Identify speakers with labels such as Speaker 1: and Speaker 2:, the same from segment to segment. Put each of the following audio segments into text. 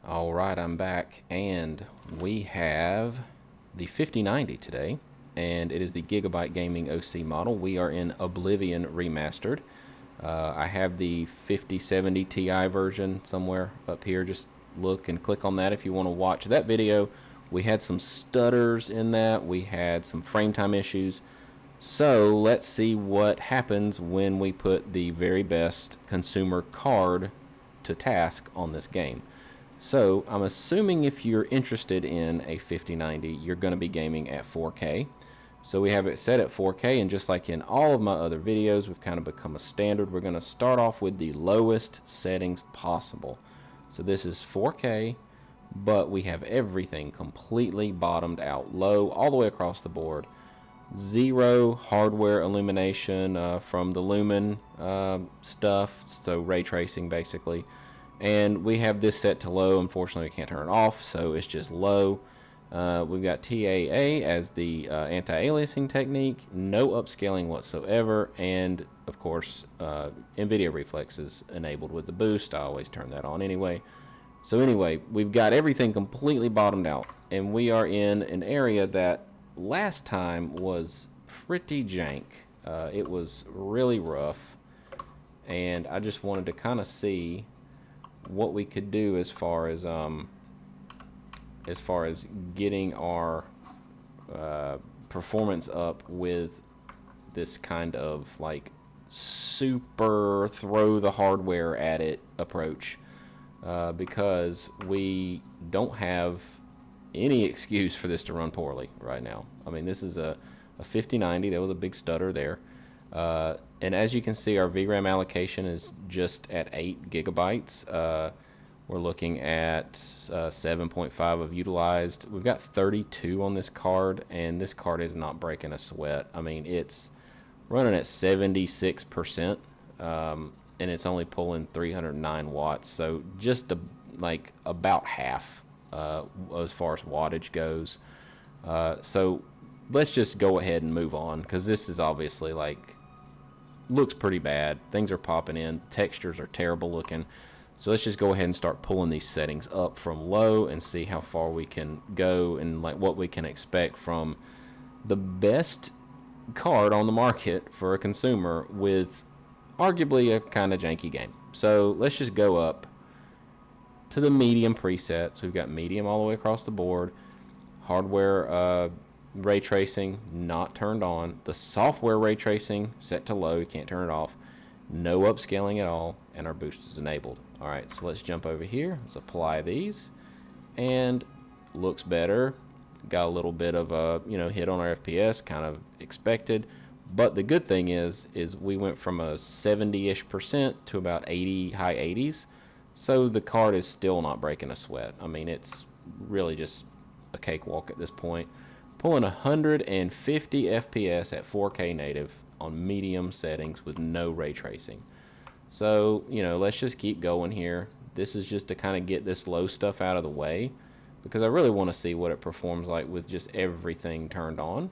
Speaker 1: All right, I'm back, and we have the 5090 today, and it is the Gigabyte Gaming OC model. We are in Oblivion Remastered. I have the 5070 Ti version somewhere up here. Just look and click on that if you want to watch that video. We had some stutters in that. We had some frame time issues. So let's see what happens when we put the very best consumer card to task on this game. So I'm assuming if you're interested in a 5090, you're going to be gaming at 4K. So we have it set at 4K, and just like in all of my other videos, we've kind of become a standard. We're going to start off with the lowest settings possible. So this is 4K, but we have everything completely bottomed out low all the way across the board. Zero hardware illumination from the Lumen stuff, so ray tracing basically. And we have this set to low. Unfortunately, we can't turn it off, so it's just low. We've got TAA as the anti-aliasing technique, no upscaling whatsoever, and of course, NVIDIA reflexes enabled with the boost. I always turn that on anyway. So anyway, we've got everything completely bottomed out, and we are in an area that last time was pretty jank. It was really rough, and I just wanted to kind of see what we could do as far as getting our performance up with this kind of like super throw the hardware at it approach, because we don't have any excuse for this to run poorly right now. I mean, this is a 5090. There was a big stutter there. And as you can see, our VRAM allocation is just at 8 gigabytes. We're looking at 7.5 of utilized. We've got 32 on this card, and this card is not breaking a sweat. I mean, it's running at 76%, and it's only pulling 309 watts. So just like about half as far as wattage goes. So let's just go ahead and move on, because this is obviously like looks pretty bad. Things are popping in, textures are terrible looking. So let's just go ahead and start pulling these settings up from low and see how far we can go and like what we can expect from the best card on the market for a consumer with arguably a kind of janky game. So let's just go up to the medium presets. We've got medium all the way across the board. Hardware ray tracing not turned on. The software ray tracing set to low. You can't turn it off. No upscaling at all, and our boost is enabled. All right, so let's jump over here. Let's apply these, and looks better. Got a little bit of a hit on our FPS, kind of expected. But the good thing is we went from a 70-ish% to about 80, high 80s. So the card is still not breaking a sweat. I mean, it's really just a cakewalk at this point. Pulling 150 FPS at 4K native on medium settings with no ray tracing. So, let's just keep going here. This is just to kind of get this low stuff out of the way, because I really want to see what it performs like with just everything turned on.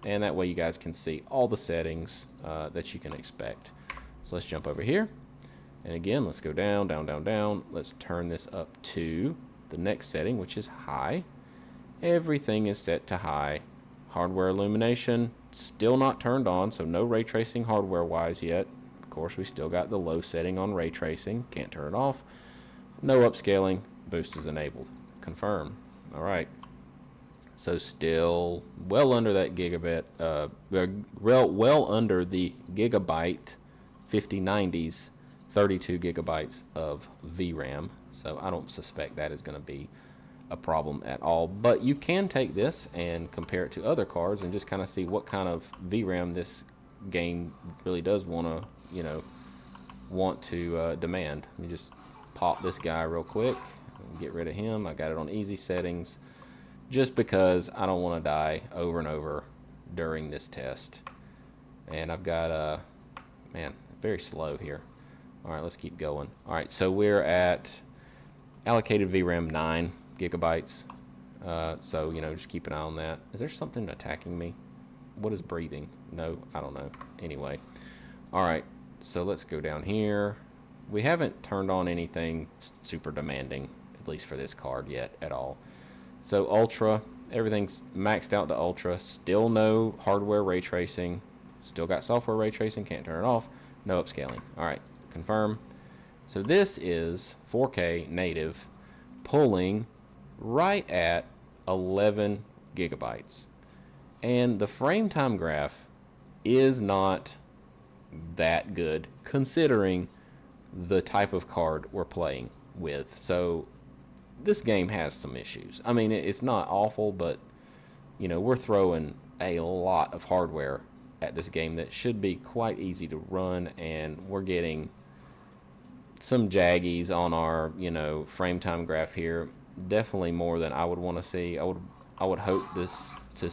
Speaker 1: And that way you guys can see all the settings that you can expect. So let's jump over here. And again, let's go down, down, down, down. Let's turn this up to the next setting, which is high. Everything is set to high. Hardware illumination still not turned on, so no ray tracing hardware wise yet. Of course, we still got the low setting on ray tracing. Can't turn it off. No upscaling. Boost is enabled. Confirm. All right. So still well under that gigabit, well under the Gigabyte 5090's 32 gigabytes of VRAM. So I don't suspect that is going to be a problem at all. But you can take this and compare it to other cards and just kind of see what kind of VRAM this game really does want to demand. Let me just pop this guy real quick and get rid of him. I got it on easy settings, just because I don't want to die over and over during this test. And I've got very slow here. All right, let's keep going. All right, so we're at allocated VRAM 9 gigabytes. So, just keep an eye on that. Is there something attacking me? What is breathing? No, I don't know. Anyway. All right, so let's go down here. We haven't turned on anything super demanding at least for this card yet at all. So Ultra, everything's maxed out to Ultra. Still no hardware ray tracing. Still got software ray tracing, can't turn it off. No upscaling. All right, confirm. So this is 4K native, pulling right at 11 gigabytes. And the frame time graph is not that good considering the type of card we're playing with. So this game has some issues. I mean, it's not awful, but you know, we're throwing a lot of hardware at this game that should be quite easy to run, and we're getting some jaggies on our, you know, frame time graph here. Definitely more than I would want to see. I would hope to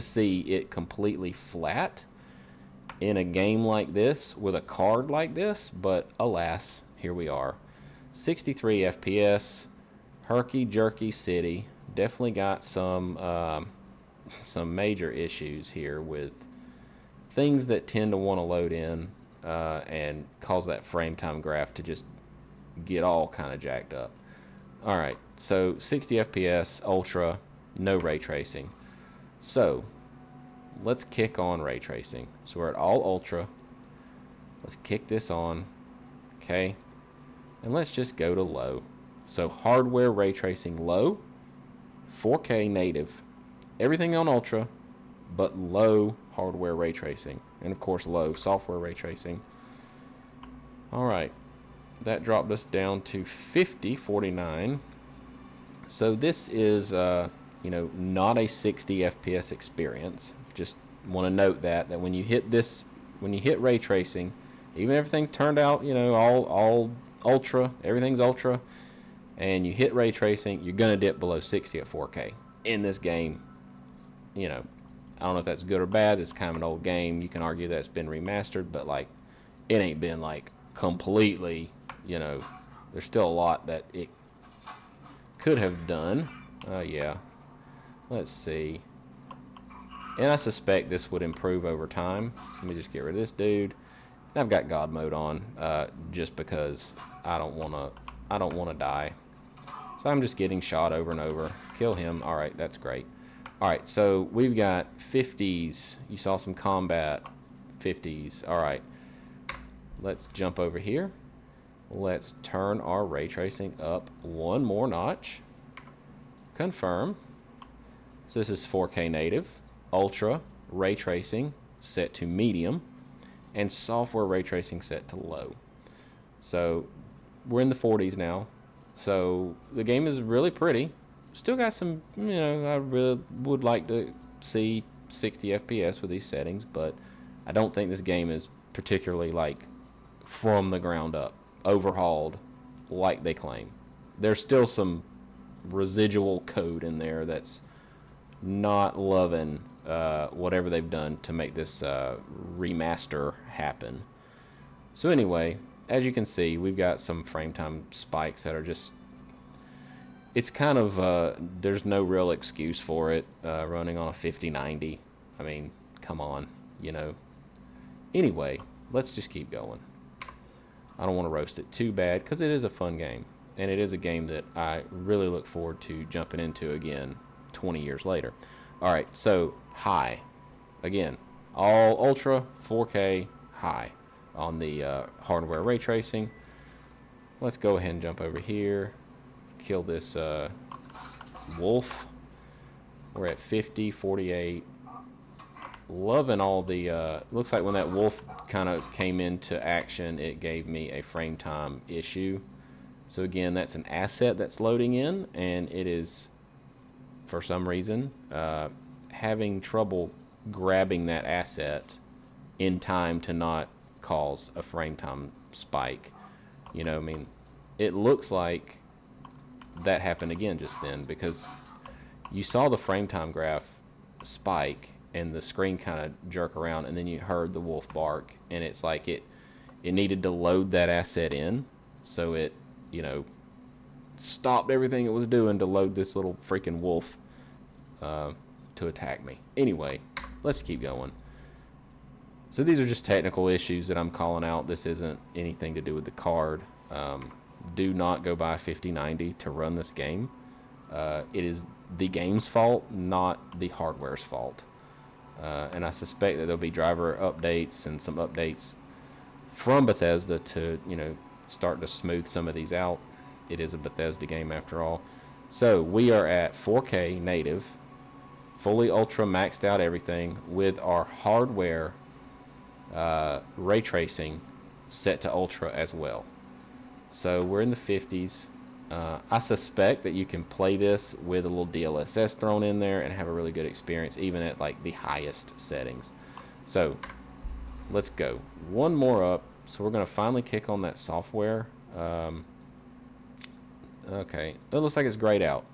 Speaker 1: see it completely flat in a game like this with a card like this, but alas, here we are. 63 FPS, herky-jerky city. Definitely got some major issues here with things that tend to want to load in and cause that frame time graph to just get all kind of jacked up. Alright, so 60 FPS, ultra, no ray tracing. So let's kick on ray tracing. So we're at all ultra. Let's kick this on. Okay. And let's just go to low. So hardware ray tracing low, 4K native. Everything on ultra, but low hardware ray tracing. And of course low software ray tracing. Alright. That dropped us down to 5049. So this is you know, not a 60 FPS experience. Just want to note that when you hit this, when you hit ray tracing, even if everything turned out, you know, all ultra, everything's ultra, and you hit ray tracing, you're gonna dip below 60 at 4K in this game. You know, I don't know if that's good or bad. It's kind of an old game. You can argue that it's been remastered, but like, it ain't been like completely, you know, there's still a lot that it could have done. Yeah. Let's see. And I suspect this would improve over time. Let me just get rid of this dude. And I've got God mode on, just because I don't wanna die. So I'm just getting shot over and over. Kill him. All right, that's great. All right, so we've got 50s. You saw some combat 50s. All right, let's jump over here. Let's turn our ray tracing up one more notch. Confirm. So this is 4K native, ultra, ray tracing set to medium, and software ray tracing set to low. So we're in the 40s now. So the game is really pretty. Still got some, you know, I really would like to see 60 FPS with these settings, but I don't think this game is particularly like from the ground up overhauled like they claim. There's still some residual code in there that's not loving whatever they've done to make this remaster happen. So anyway, as you can see, we've got some frame time spikes that are just, it's kind of there's no real excuse for it running on a 5090. I mean, come on, you know. Anyway, let's just keep going. I don't want to roast it too bad because it is a fun game, and it is a game that I really look forward to jumping into again 20 years later. All right, so high. Again, all ultra, 4K, high on the hardware ray tracing. Let's go ahead and jump over here. Kill this wolf. We're at 50, 48. Loving all the, looks like when that wolf kind of came into action, it gave me a frame time issue. So again, that's an asset that's loading in, and it is, for some reason, having trouble grabbing that asset in time to not cause a frame time spike. You know, I mean, it looks like that happened again just then, because you saw the frame time graph spike and the screen kind of jerk around, and then you heard the wolf bark, and it's like it needed to load that asset in, so it, you know, stopped everything it was doing to load this little freaking wolf to attack me. Anyway, let's keep going. So these are just technical issues that I'm calling out. This isn't anything to do with the card. do not go buy a 5090 to run this game. It is the game's fault, not the hardware's fault. And I suspect that there'll be driver updates and some updates from Bethesda to, you know, start to smooth some of these out. It is a Bethesda game after all. So we are at 4K native, fully ultra maxed out everything with our hardware ray tracing set to ultra as well. So we're in the 50s. I suspect that you can play this with a little DLSS thrown in there and have a really good experience, even at like the highest settings. So let's go. One more up. So we're going to finally kick on that software. Okay, it looks like it's grayed out.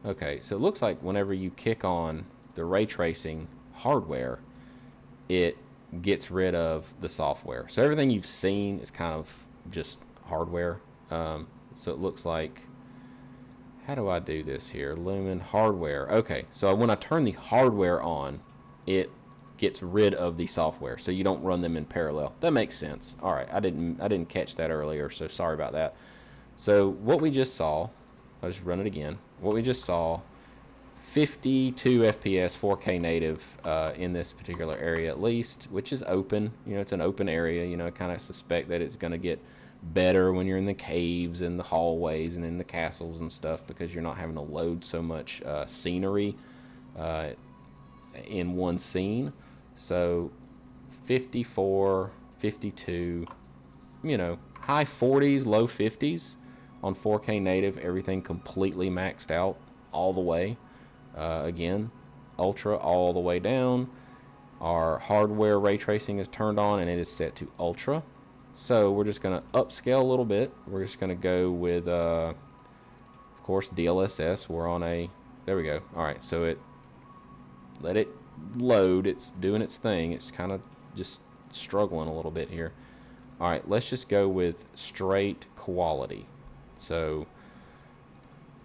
Speaker 1: Okay, so it looks like whenever you kick on the ray tracing hardware, it gets rid of the software. So everything you've seen is kind of just hardware. So it looks like, how do I do this here? Lumen hardware. Okay, so when I turn the hardware on, it gets rid of the software, so you don't run them in parallel. That makes sense. All right, I didn't catch that earlier, so sorry about that. So what we just saw, I'll just run it again. What we just saw, 52 FPS, 4K native in this particular area at least, which is open. You know, it's an open area. You know, I kind of suspect that it's going to get better when you're in the caves and the hallways and in the castles and stuff, because you're not having to load so much scenery in one scene. So 54, 52, you know, high 40s, low 50s on 4K native, everything completely maxed out all the way. Again, ultra all the way down. Our hardware ray tracing is turned on and it is set to ultra. So we're just going to upscale a little bit. We're just going to go with, of course, DLSS. We're on a, there we go. All right, so let it load. It's doing its thing. It's kind of just struggling a little bit here. All right, let's just go with straight quality. So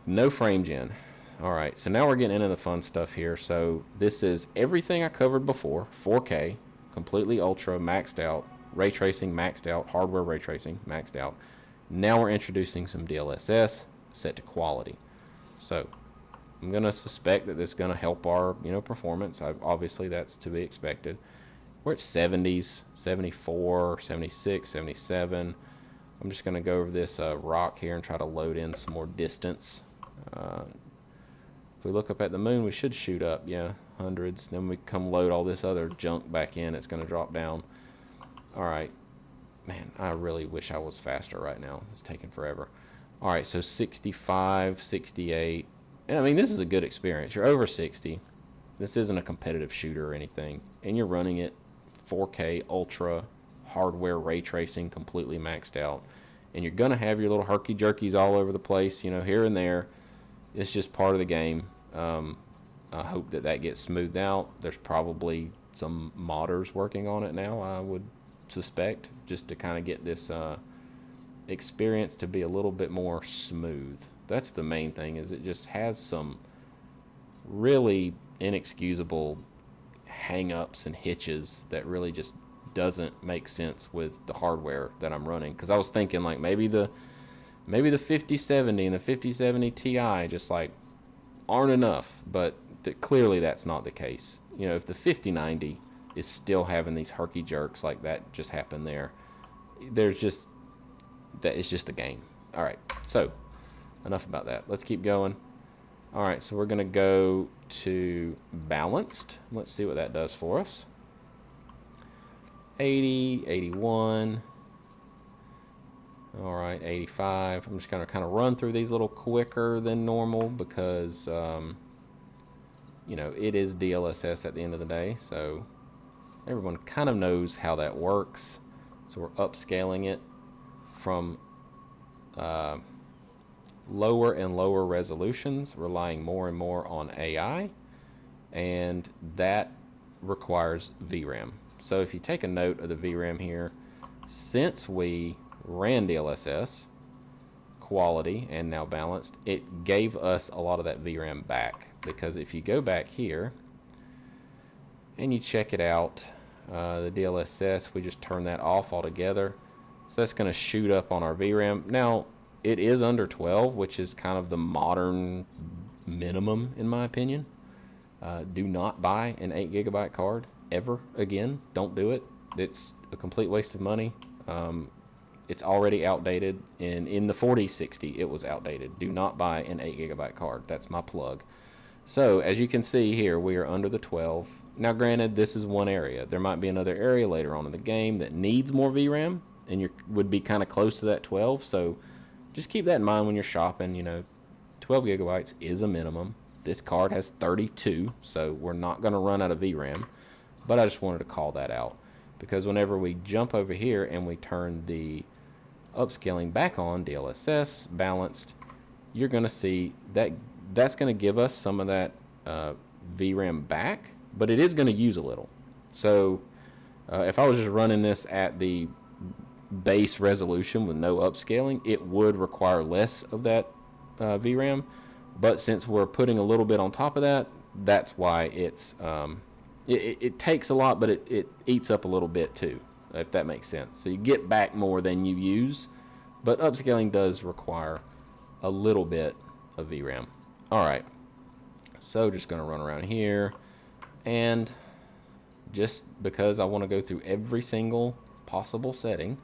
Speaker 1: no frame gen. All right, so now we're getting into the fun stuff here. So this is everything I covered before. 4K, completely ultra, maxed out. Ray tracing maxed out, hardware ray tracing maxed out. Now we're introducing some DLSS set to quality. So I'm going to suspect that this is going to help our, you know, performance. Obviously that's to be expected. We're at 70s, 74, 76, 77. I'm just going to go over this rock here and try to load in some more distance. If we look up at the moon, we should shoot up, yeah, hundreds. Then we come load all this other junk back in, it's going to drop down. All right, man, I really wish I was faster right now. It's taking forever. All right, so 65, 68. And I mean, this is a good experience. You're over 60. This isn't a competitive shooter or anything. And you're running it 4K, ultra, hardware ray tracing, completely maxed out. And you're going to have your little herky-jerkies all over the place, you know, here and there. It's just part of the game. I hope that gets smoothed out. There's probably some modders working on it now, I would suspect, just to kind of get this experience to be a little bit more smooth. That's the main thing, is it just has some really inexcusable hang-ups and hitches that really just doesn't make sense with the hardware that I'm running. Because I was thinking like maybe the 5070 and the 5070 Ti just like aren't enough, but clearly that's not the case. You know, if the 5090 is still having these herky jerks like that just happened there, there's just, that is just a game. All right, so enough about that. Let's keep going. All right, so we're gonna go to balanced. Let's see what that does for us. 80, 81. All right, 85. I'm just gonna kind of run through these a little quicker than normal because, you know, it is DLSS at the end of the day, so everyone kind of knows how that works. So we're upscaling it from lower and lower resolutions, relying more and more on AI, and that requires VRAM. So if you take a note of the VRAM here, since we ran DLSS, quality, and now balanced, it gave us a lot of that VRAM back. Because if you go back here and you check it out, the DLSS, we just turn that off altogether. So that's going to shoot up on our VRAM. Now, it is under 12, which is kind of the modern minimum in my opinion. Do not buy an 8 gigabyte card ever again. Don't do it. It's a complete waste of money. It's already outdated, and in the 4060 it was outdated. Do not buy an 8 gigabyte card. That's my plug. So as you can see here, we are under the 12. Now granted, this is one area. There might be another area later on in the game that needs more VRAM, and you would be kind of close to that 12. So just keep that in mind when you're shopping. You know, 12 gigabytes is a minimum. This card has 32, so we're not going to run out of VRAM. But I just wanted to call that out, because whenever we jump over here and we turn the upscaling back on, DLSS balanced, you're going to see that that's going to give us some of that VRAM back, but it is going to use a little. So if I was just running this at the base resolution with no upscaling, it would require less of that VRAM. But since we're putting a little bit on top of that, that's why it's it takes a lot, but it eats up a little bit too, if that makes sense. So you get back more than you use, but upscaling does require a little bit of VRAM. All right, so just going to run around here, and just because I want to go through every single possible setting,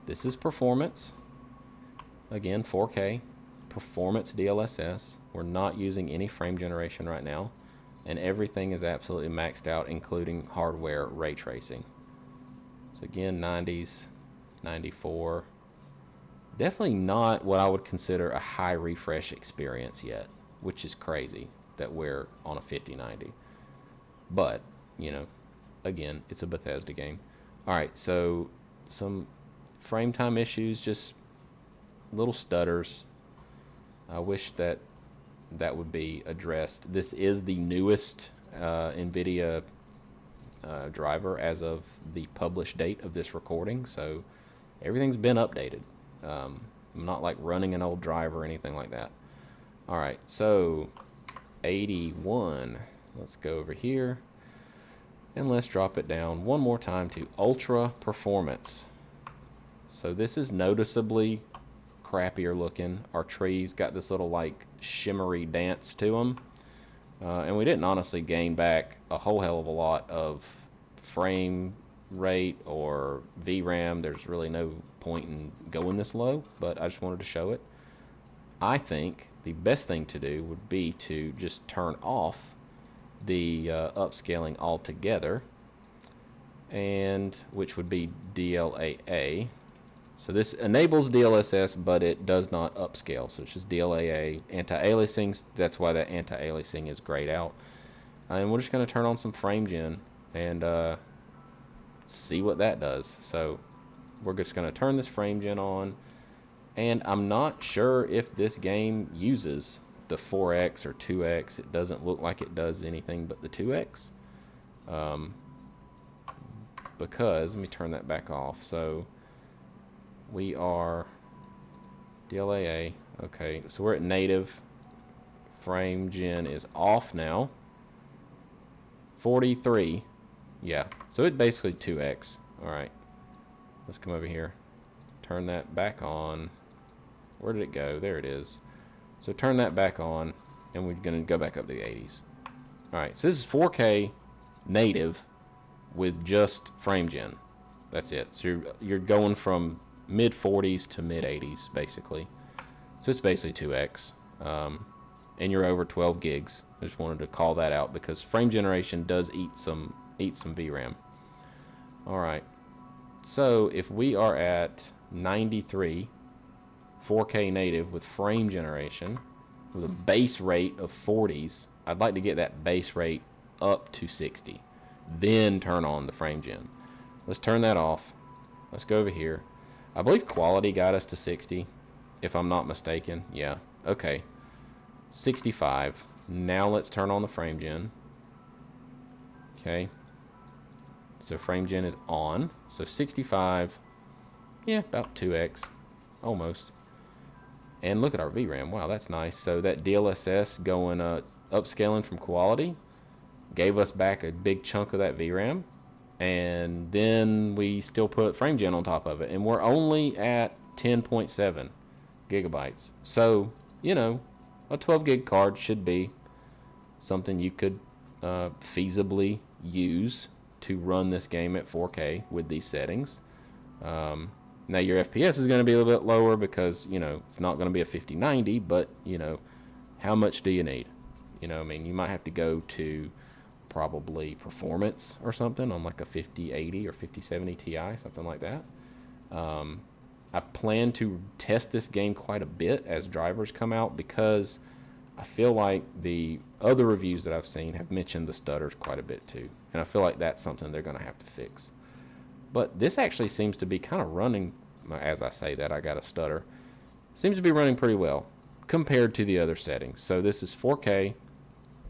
Speaker 1: this is performance. Again, 4K, performance DLSS. We're not using any frame generation right now, and everything is absolutely maxed out, including hardware ray tracing. So again, 90s, 94. Definitely not what I would consider a high refresh experience yet, which is crazy that we're on a 5090. But, you know, again, it's a Bethesda game. All right, so some frame time issues, just little stutters. I wish that would be addressed. This is the newest NVIDIA driver as of the published date of this recording, so everything's been updated. I'm not like running an old driver or anything like that. All right, so 81. Let's go over here and let's drop it down one more time to ultra performance. So this is noticeably crappier looking. Our trees got this little like shimmery dance to them, and we didn't honestly gain back a whole hell of a lot of frame rate or VRAM. There's really no point in going this low, but I just wanted to show it. I think the best thing to do would be to just turn off the upscaling altogether, and which would be DLAA. So this enables DLSS, but it does not upscale. So it's just DLAA, anti-aliasing. That's why that anti-aliasing is grayed out. And we're just going to turn on some frame gen and see what that does. So we're just going to turn this frame gen on, and I'm not sure if this game uses the 4x or 2x. It doesn't look like it does anything but the 2x. Because let me turn that back off. So we are DLAA. Okay, so we're at native. Frame gen is off now. 43. Yeah, so it basically 2x. All right, let's come over here. Turn that back on. Where did it go? There it is. So turn that back on, and we're going to go back up to the 80s. All right, so this is 4K native with just frame gen. That's it. So you're going from mid 40s to mid 80s basically. So it's basically 2x, and you're over 12 gigs. I just wanted to call that out because frame generation does eat some VRAM. All right, so if we are at 93 4K native with frame generation with a base rate of 40s, I'd like to get that base rate up to 60, then turn on the frame gen. Let's turn that off. Let's go over here. I believe quality got us to 60, if I'm not mistaken. Yeah, okay. 65. Now let's turn on the frame gen. Okay. So frame gen is on. So 65. Yeah, about 2x. Almost. And look at our VRAM. Wow, that's nice. So that DLSS going upscaling from quality gave us back a big chunk of that VRAM. And then we still put frame gen on top of it, and we're only at 10.7. gigabytes. So, you know, a 12 gig card should be something you could feasibly use to run this game at 4K with these settings. Now your FPS is going to be a little bit lower because, you know, it's not going to be a 5090, but, you know, how much do you need? You know, I mean, you might have to go to probably performance or something on like a 5080 or 5070 Ti, something like that. I plan to test this game quite a bit as drivers come out because I feel like the other reviews that I've seen have mentioned the stutters quite a bit too. And I feel like that's something they're going to have to fix. But this actually seems to be kind of running, as I say that, I got a stutter, seems to be running pretty well compared to the other settings. So this is 4K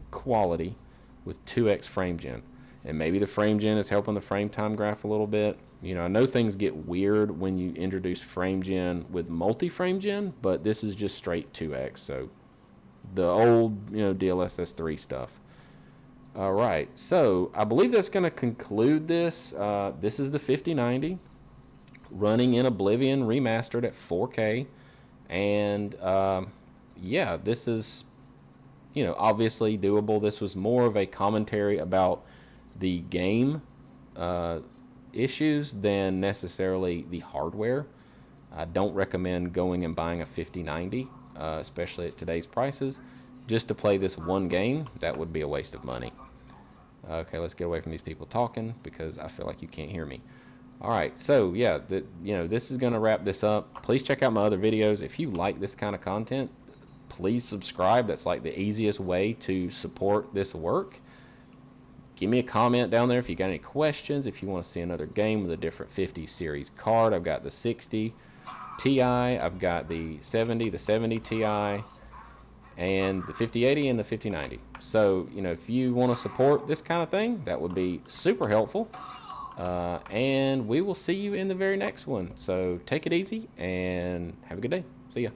Speaker 1: quality with 2x frame gen. And maybe the frame gen is helping the frame time graph a little bit. You know, I know things get weird when you introduce frame gen with multi-frame gen, but this is just straight 2x. So the old, you know, DLSS 3 stuff. All right, so I believe that's going to conclude this. This is the 5090 running in Oblivion Remastered at 4K. And yeah, this is, you know, obviously doable. This was more of a commentary about the game issues than necessarily the hardware. I don't recommend going and buying a 5090, especially at today's prices, just to play this one game. That would be a waste of money. Okay, let's get away from these people talking because I feel like you can't hear me. All right, so yeah, you know, this is going to wrap this up. Please check out my other videos. If you like this kind of content, please subscribe. That's like the easiest way to support this work. Give me a comment down there if you got any questions. If you want to see another game with a different 50 series card, I've got the 60 Ti, I've got the 70 Ti, and the 5080 and the 5090. So, you know, if you want to support this kind of thing, that would be super helpful. And we will see you in the very next one. So take it easy and have a good day. See ya.